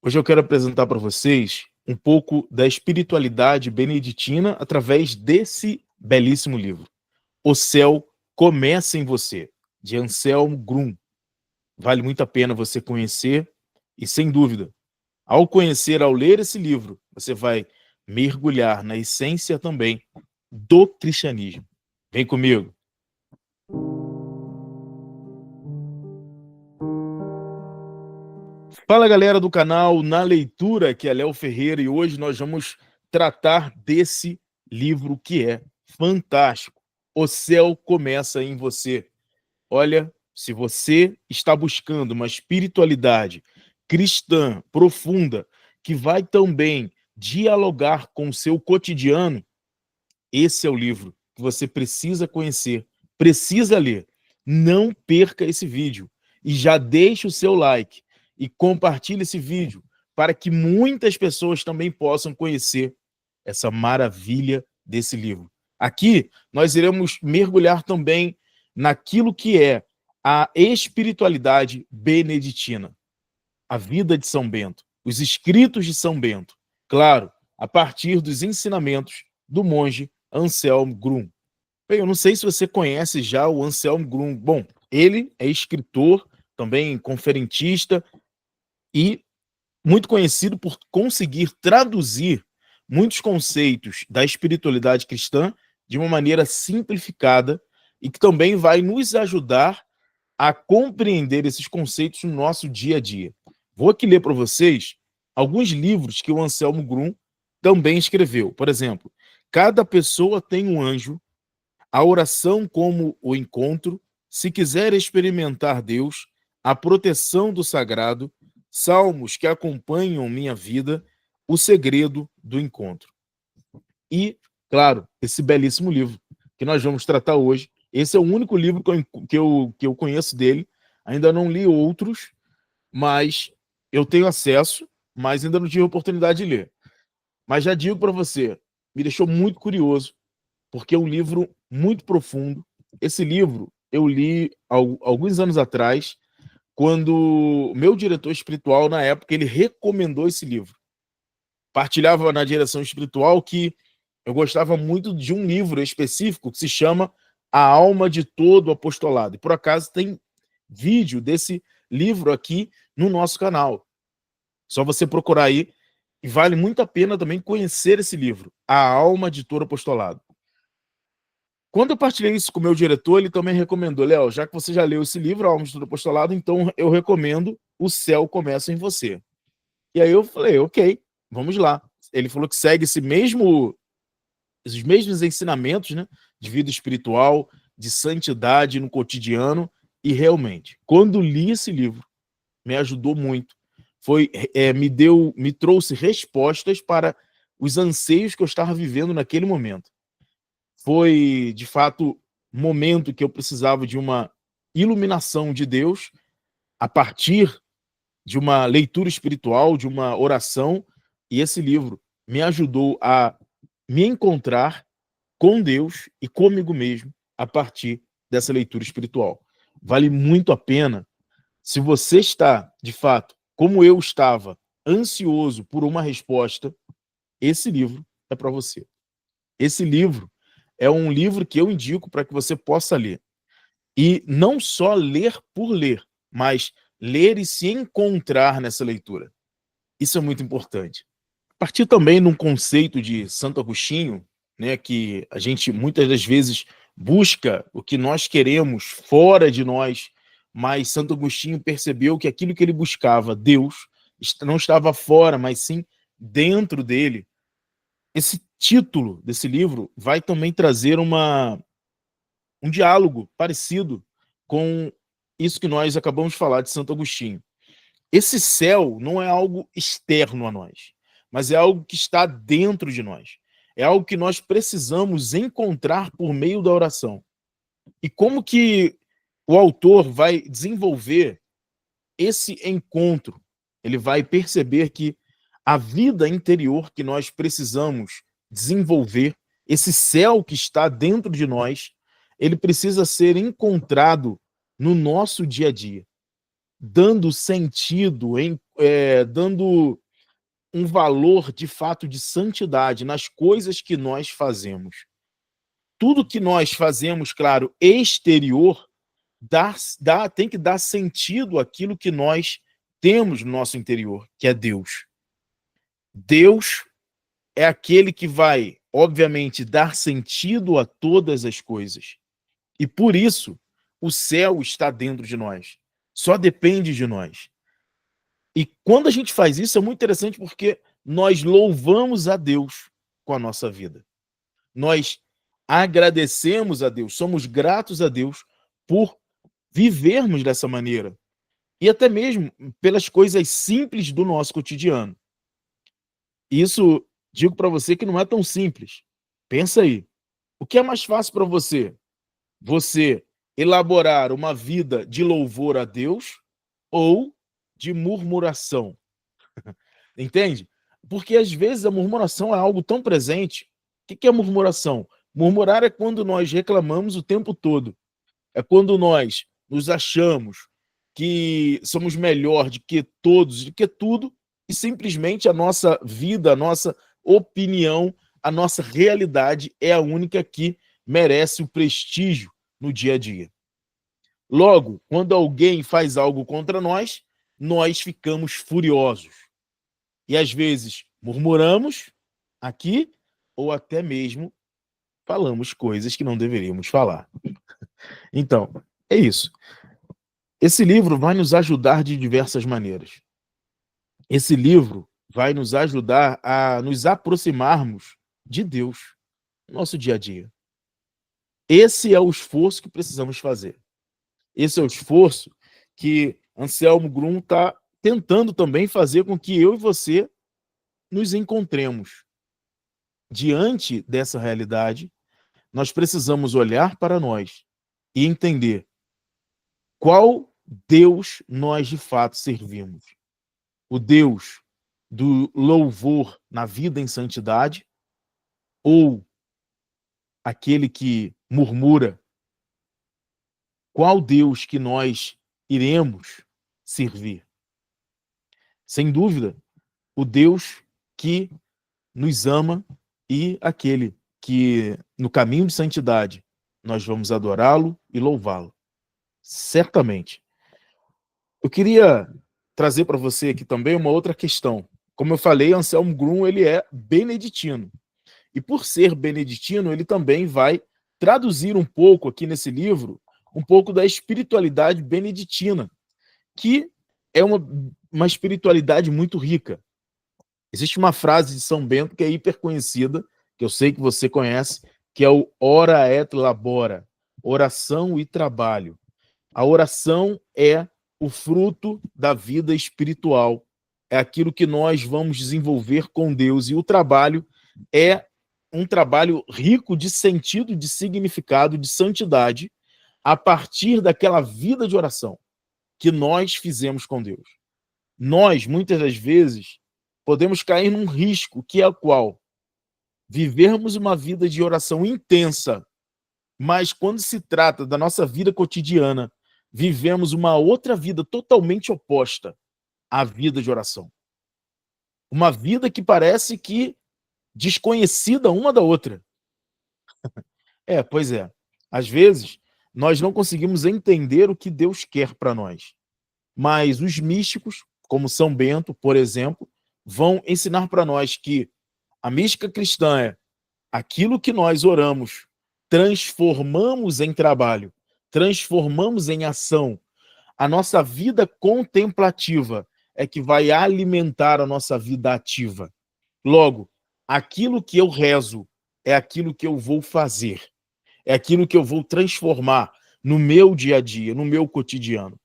Hoje eu quero apresentar para vocês um pouco da espiritualidade beneditina através desse belíssimo livro. O Céu Começa em Você, de Anselmo Grum. Vale muito a pena você conhecer e, sem dúvida, ao ler esse livro, você vai mergulhar na essência também do cristianismo. Vem comigo. Fala, galera do canal Na Leitura, que é Léo Ferreira, e hoje nós vamos tratar desse livro que é fantástico. O Céu Começa em Você. Olha, se você está buscando uma espiritualidade cristã profunda, que vai também dialogar com o seu cotidiano, esse é o livro que você precisa conhecer, precisa ler. Não perca esse vídeo e já deixe o seu like e compartilhe esse vídeo para que muitas pessoas também possam conhecer essa maravilha desse livro. Aqui nós iremos mergulhar também naquilo que é a espiritualidade beneditina, a vida de São Bento, os escritos de São Bento, claro, a partir dos ensinamentos do monge Anselmo Grum. Bem, eu não sei se você conhece já o Anselmo Grum. Bom, ele é escritor, também conferentista e muito conhecido por conseguir traduzir muitos conceitos da espiritualidade cristã de uma maneira simplificada e que também vai nos ajudar a compreender esses conceitos no nosso dia a dia. Vou aqui ler para vocês alguns livros que o Anselmo Grum também escreveu. Por exemplo, Cada Pessoa Tem um Anjo, A Oração como o Encontro, Se Quiser Experimentar Deus, A Proteção do Sagrado, Salmos que Acompanham Minha Vida, O Segredo do Encontro. E, claro, esse belíssimo livro que nós vamos tratar hoje. Esse é o único livro que eu conheço dele. Ainda não li outros, mas eu tenho acesso, mas ainda não tive a oportunidade de ler. Mas já digo para você, me deixou muito curioso, porque é um livro muito profundo. Esse livro eu li alguns anos atrás, quando o meu diretor espiritual, na época, ele recomendou esse livro. Partilhava na direção espiritual que eu gostava muito de um livro específico que se chama A Alma de Todo Apostolado. E por acaso tem vídeo desse livro aqui no nosso canal. Só você procurar aí, e vale muito a pena também conhecer esse livro, A Alma de Todo Apostolado. Quando eu partilhei isso com o meu diretor, ele também recomendou: Léo, já que você já leu esse livro, A Alma de Todo Apostolado, então eu recomendo O Céu Começa em Você. E aí eu falei, ok, vamos lá. Ele falou que segue esses mesmos ensinamentos, né, de vida espiritual, de santidade no cotidiano, e realmente, quando li esse livro, me ajudou muito. Me trouxe respostas para os anseios que eu estava vivendo naquele momento. Foi, de fato, um momento que eu precisava de uma iluminação de Deus a partir de uma leitura espiritual, de uma oração, e esse livro me ajudou a me encontrar com Deus e comigo mesmo a partir dessa leitura espiritual. Vale muito a pena, se você está, de fato, como eu estava, ansioso por uma resposta, esse livro é para você. Esse livro é um livro que eu indico para que você possa ler. E não só ler por ler, mas ler e se encontrar nessa leitura. Isso é muito importante. A partir também de um conceito de Santo Agostinho, né, que a gente muitas das vezes busca o que nós queremos fora de nós, mas Santo Agostinho percebeu que aquilo que ele buscava, Deus, não estava fora, mas sim dentro dele. Esse título desse livro vai também trazer um diálogo parecido com isso que nós acabamos de falar de Santo Agostinho. Esse céu não é algo externo a nós, mas é algo que está dentro de nós. É algo que nós precisamos encontrar por meio da oração. E como que o autor vai desenvolver esse encontro? Ele vai perceber que a vida interior que nós precisamos desenvolver, esse céu que está dentro de nós, ele precisa ser encontrado no nosso dia a dia, dando sentido dando um valor de fato de santidade nas coisas que nós fazemos. Tudo que nós fazemos, claro, exterior, tem que dar sentido àquilo que nós temos no nosso interior, que é Deus. Deus é aquele que vai, obviamente, dar sentido a todas as coisas. E por isso, o céu está dentro de nós. Só depende de nós. E quando a gente faz isso, é muito interessante porque nós louvamos a Deus com a nossa vida. Nós agradecemos a Deus, somos gratos a Deus por vivermos dessa maneira. E até mesmo pelas coisas simples do nosso cotidiano. Isso, digo para você que não é tão simples. Pensa aí. O que é mais fácil para você? Você elaborar uma vida de louvor a Deus ou de murmuração? Entende? Porque às vezes a murmuração é algo tão presente. O que é murmuração? Murmurar é quando nós reclamamos o tempo todo. É quando nós nos achamos que somos melhor do que todos, do que tudo, e simplesmente a nossa vida, a nossa opinião, a nossa realidade é a única que merece o prestígio no dia a dia. Logo, quando alguém faz algo contra nós, nós ficamos furiosos. E às vezes murmuramos aqui ou até mesmo falamos coisas que não deveríamos falar. Então, é isso. Esse livro vai nos ajudar de diversas maneiras. Esse livro vai nos ajudar a nos aproximarmos de Deus no nosso dia a dia. Esse é o esforço que precisamos fazer. Esse é o esforço que Anselmo Grum está tentando também fazer com que eu e você nos encontremos. Diante dessa realidade, nós precisamos olhar para nós e entender qual Deus nós de fato servimos. O Deus do louvor na vida em santidade ou aquele que murmura? Qual Deus que nós iremos servir? Sem dúvida, o Deus que nos ama e aquele que, no caminho de santidade, nós vamos adorá-lo e louvá-lo. Certamente. Eu queria trazer para você aqui também uma outra questão. Como eu falei, Anselmo Grum, ele é beneditino. E por ser beneditino, ele também vai traduzir um pouco aqui nesse livro, um pouco da espiritualidade beneditina, que é uma espiritualidade muito rica. Existe uma frase de São Bento que é hiper conhecida, que eu sei que você conhece, que é o ora et labora, oração e trabalho. A oração é o fruto da vida espiritual, é aquilo que nós vamos desenvolver com Deus, e o trabalho é um trabalho rico de sentido, de significado, de santidade, a partir daquela vida de oração que nós fizemos com Deus. Nós, muitas das vezes, podemos cair num risco, que é o qual? Vivermos uma vida de oração intensa, mas quando se trata da nossa vida cotidiana, vivemos uma outra vida totalmente oposta à vida de oração. Uma vida que parece que desconhecida uma da outra. Pois é. Às vezes, nós não conseguimos entender o que Deus quer para nós. Mas os místicos, como São Bento, por exemplo, vão ensinar para nós que a mística cristã é aquilo que nós oramos, transformamos em trabalho, transformamos em ação. A nossa vida contemplativa é que vai alimentar a nossa vida ativa. Logo, aquilo que eu rezo é aquilo que eu vou fazer, é aquilo que eu vou transformar no meu dia a dia, no meu cotidiano.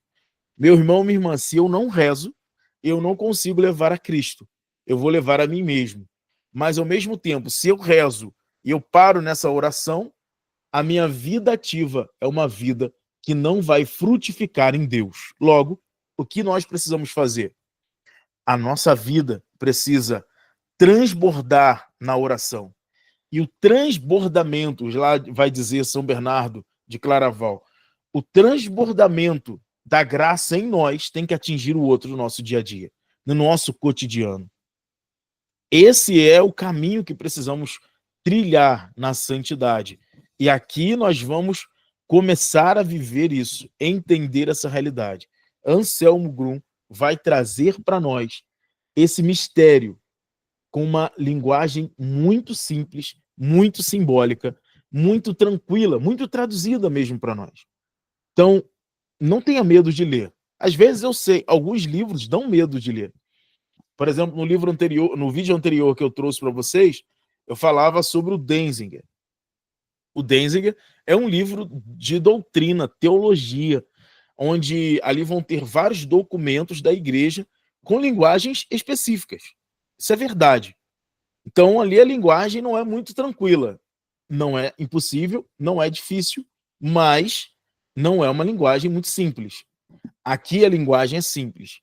Meu irmão, minha irmã, se eu não rezo, eu não consigo levar a Cristo. Eu vou levar a mim mesmo. Mas, ao mesmo tempo, se eu rezo e eu paro nessa oração, a minha vida ativa é uma vida que não vai frutificar em Deus. Logo, o que nós precisamos fazer? A nossa vida precisa transbordar na oração. E o transbordamento, lá vai dizer São Bernardo de Claraval, o transbordamento da graça em nós tem que atingir o outro no nosso dia a dia. no nosso cotidiano. Esse é o caminho que precisamos trilhar na santidade. E aqui nós vamos começar a viver isso, entender essa realidade. Anselmo Grum vai trazer para nós esse mistério com uma linguagem muito simples, muito simbólica, muito tranquila, muito traduzida mesmo para nós. Então, não tenha medo de ler. Às vezes eu sei, alguns livros dão medo de ler. Por exemplo, no livro anterior, no vídeo anterior que eu trouxe para vocês, eu falava sobre o Denzinger. O Denzinger é um livro de doutrina, teologia, onde ali vão ter vários documentos da igreja com linguagens específicas. Isso é verdade. Então, ali a linguagem não é muito tranquila. Não é impossível, não é difícil, mas não é uma linguagem muito simples. Aqui a linguagem é simples,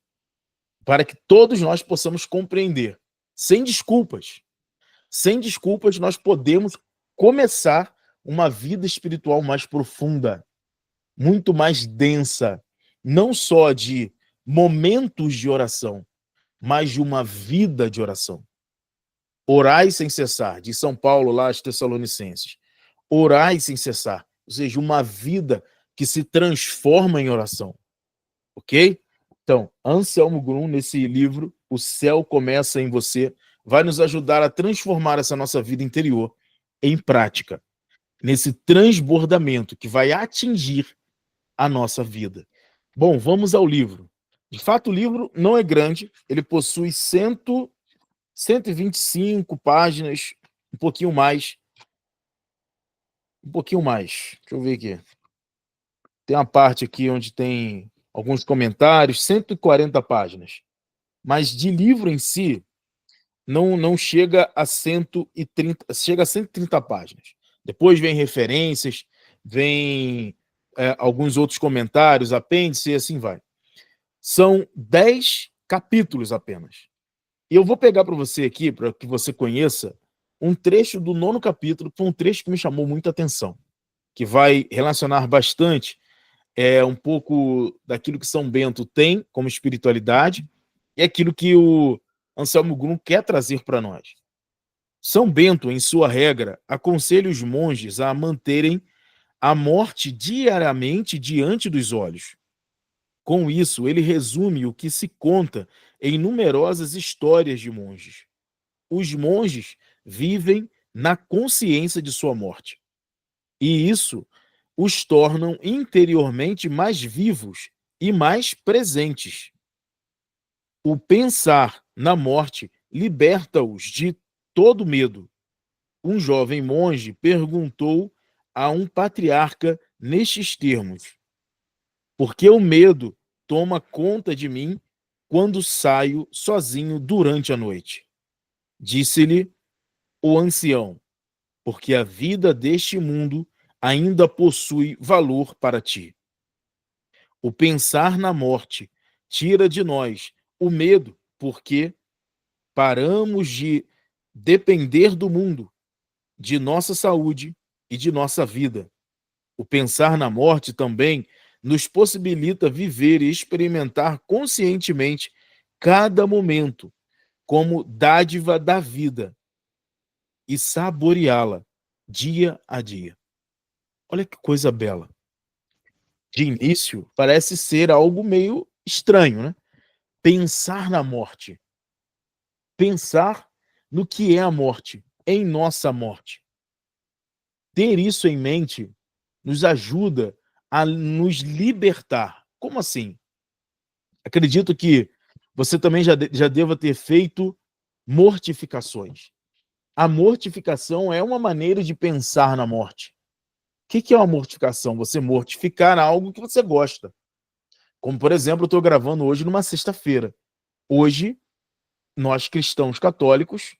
para que todos nós possamos compreender, sem desculpas. Sem desculpas, nós podemos começar uma vida espiritual mais profunda, muito mais densa, não só de momentos de oração, mas de uma vida de oração. Orai sem cessar, de São Paulo lá aos Tessalonicenses. Orai sem cessar, ou seja, uma vida que se transforma em oração. Ok? Então, Anselmo Grum, nesse livro, O Céu Começa em Você, vai nos ajudar a transformar essa nossa vida interior em prática, nesse transbordamento que vai atingir a nossa vida. Bom, vamos ao livro. De fato, o livro não é grande, ele possui 125 páginas, um pouquinho mais. Um pouquinho mais. Deixa eu ver aqui. Tem uma parte aqui onde tem alguns comentários, 140 páginas. Mas de livro em si, não chega a 130, chega a 130 páginas. Depois vem referências, vem alguns outros comentários, apêndice e assim vai. São 10 capítulos apenas. E eu vou pegar para você aqui, para que você conheça, um trecho do 9º capítulo, que foi um trecho que me chamou muita atenção, que vai relacionar bastante um pouco daquilo que São Bento tem como espiritualidade e aquilo que o Anselmo Grum quer trazer para nós. São Bento, em sua regra, aconselha os monges a manterem a morte diariamente diante dos olhos. Com isso, ele resume o que se conta em numerosas histórias de monges. Os monges vivem na consciência de sua morte. E isso os tornam interiormente mais vivos e mais presentes. O pensar na morte liberta-os de todo medo. Um jovem monge perguntou a um patriarca nestes termos: por que o medo toma conta de mim quando saio sozinho durante a noite? Disse-lhe o ancião: porque a vida deste mundo ainda possui valor para ti. O pensar na morte tira de nós o medo, porque paramos de depender do mundo, de nossa saúde e de nossa vida. O pensar na morte também nos possibilita viver e experimentar conscientemente cada momento como dádiva da vida e saboreá-la dia a dia. Olha que coisa bela. De início, parece ser algo meio estranho, né? Pensar na morte. Pensar no que é a morte, em nossa morte. Ter isso em mente nos ajuda a nos libertar. Como assim? Acredito que você também já deva ter feito mortificações. A mortificação é uma maneira de pensar na morte. O que é uma mortificação? Você mortificar algo que você gosta. Como, por exemplo, eu estou gravando hoje numa sexta-feira. Hoje, nós cristãos católicos,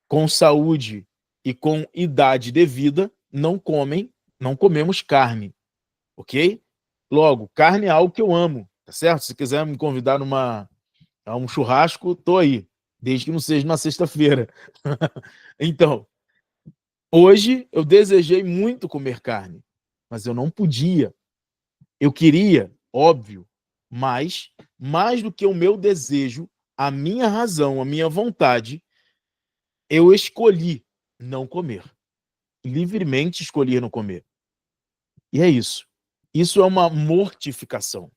com saúde e com idade devida, não comemos carne, ok? Logo, carne é algo que eu amo, tá certo? Se quiser me convidar a um churrasco, tô aí, desde que não seja na sexta-feira. Então, hoje eu desejei muito comer carne, mas eu não podia. Eu queria, óbvio, mas mais do que o meu desejo, a minha razão, a minha vontade, eu escolhi não comer. Livremente escolhi não comer. E é isso. Isso é uma mortificação.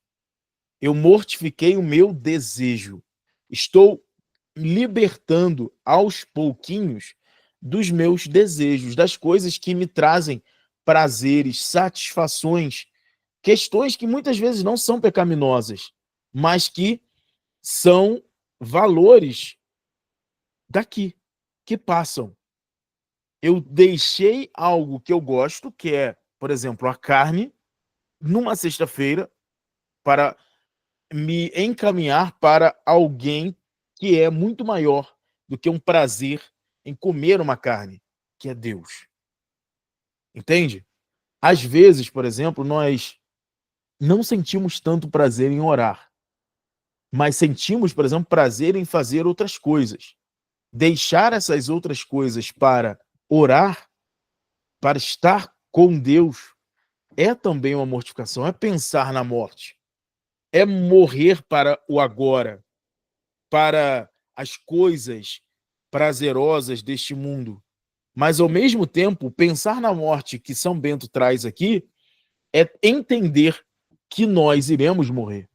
Eu mortifiquei o meu desejo. Estou libertando aos pouquinhos dos meus desejos, das coisas que me trazem prazeres, satisfações, questões que muitas vezes não são pecaminosas, mas que são valores daqui, que passam. Eu deixei algo que eu gosto, que é, por exemplo, a carne, numa sexta-feira, para me encaminhar para alguém que é muito maior do que um prazer em comer uma carne, que é Deus. Entende? Às vezes, por exemplo, nós não sentimos tanto prazer em orar, mas sentimos, por exemplo, prazer em fazer outras coisas. Deixar essas outras coisas para orar, para estar com Deus, é também uma mortificação, é pensar na morte, é morrer para o agora, para as coisas prazerosas deste mundo. Mas, ao mesmo tempo, pensar na morte que São Bento traz aqui é entender que nós iremos morrer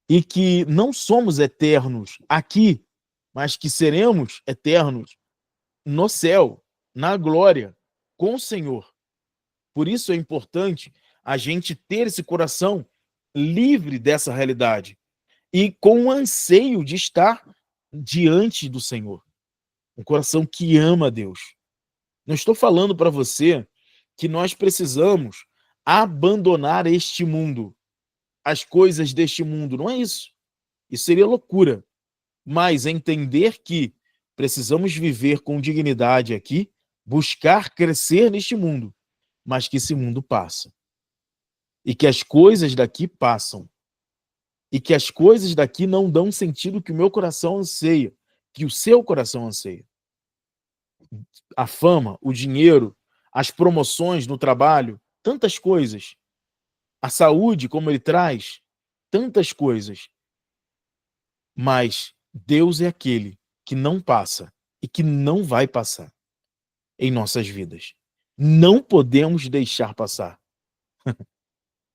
e que não somos eternos aqui, mas que seremos eternos no céu, na glória, com o Senhor. Por isso é importante a gente ter esse coração livre dessa realidade e com o anseio de estar diante do Senhor. Um coração que ama a Deus. Não estou falando para você que nós precisamos abandonar este mundo, as coisas deste mundo. Não é isso. Isso seria loucura. Mas entender que precisamos viver com dignidade aqui, buscar crescer neste mundo, mas que esse mundo passa. E que as coisas daqui passam. E que as coisas daqui não dão sentido que o meu coração anseia, que o seu coração anseia. A fama, o dinheiro, as promoções no trabalho, tantas coisas. A saúde, como ele traz, tantas coisas. Mas Deus é aquele que não passa e que não vai passar em nossas vidas. Não podemos deixar passar.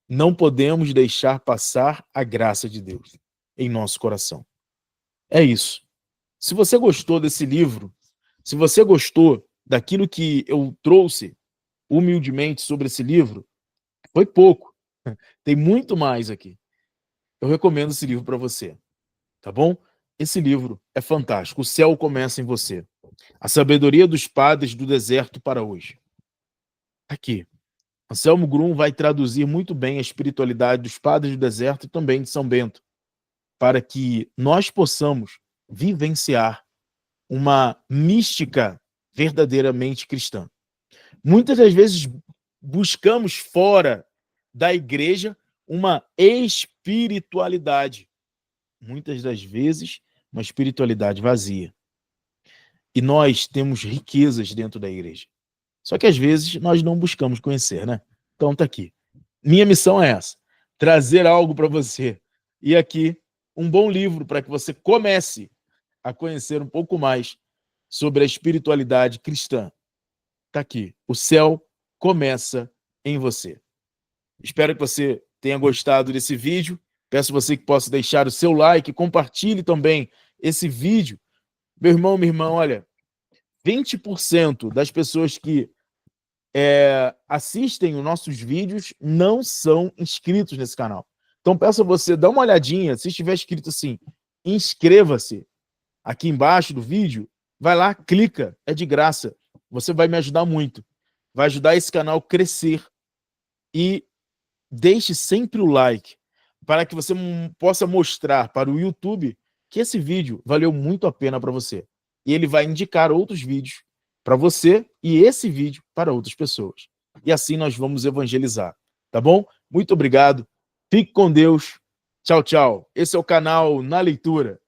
Não podemos deixar passar a graça de Deus em nosso coração. É isso. Se você gostou desse livro, se você gostou daquilo que eu trouxe humildemente sobre esse livro, foi pouco. Tem muito mais aqui. Eu recomendo esse livro para você, tá bom? Esse livro é fantástico. O céu começa em você. A sabedoria dos padres do deserto para hoje. Aqui. Anselmo Grum vai traduzir muito bem a espiritualidade dos padres do deserto e também de São Bento, para que nós possamos vivenciar uma mística verdadeiramente cristã. Muitas das vezes buscamos fora da igreja uma espiritualidade. Muitas das vezes, uma espiritualidade vazia. E nós temos riquezas dentro da igreja. Só que às vezes nós não buscamos conhecer, né? Então tá aqui. Minha missão é essa: trazer algo para você. E aqui, um bom livro para que você comece a conhecer um pouco mais sobre a espiritualidade cristã. Tá aqui. O céu começa em você. Espero que você tenha gostado desse vídeo. Peço a você que possa deixar o seu like, compartilhe também esse vídeo. Meu irmão, minha irmã, olha, 20% das pessoas que assistem os nossos vídeos não são inscritos nesse canal. Então peço a você, dá uma olhadinha, se estiver escrito assim, inscreva-se aqui embaixo do vídeo, vai lá, clica, é de graça. Você vai me ajudar muito. Vai ajudar esse canal a crescer. E deixe sempre o like, para que você possa mostrar para o YouTube que esse vídeo valeu muito a pena para você. E ele vai indicar outros vídeos para você e esse vídeo para outras pessoas. E assim nós vamos evangelizar, tá bom? Muito obrigado. Fique com Deus. Tchau, tchau. Esse é o canal Na Leitura.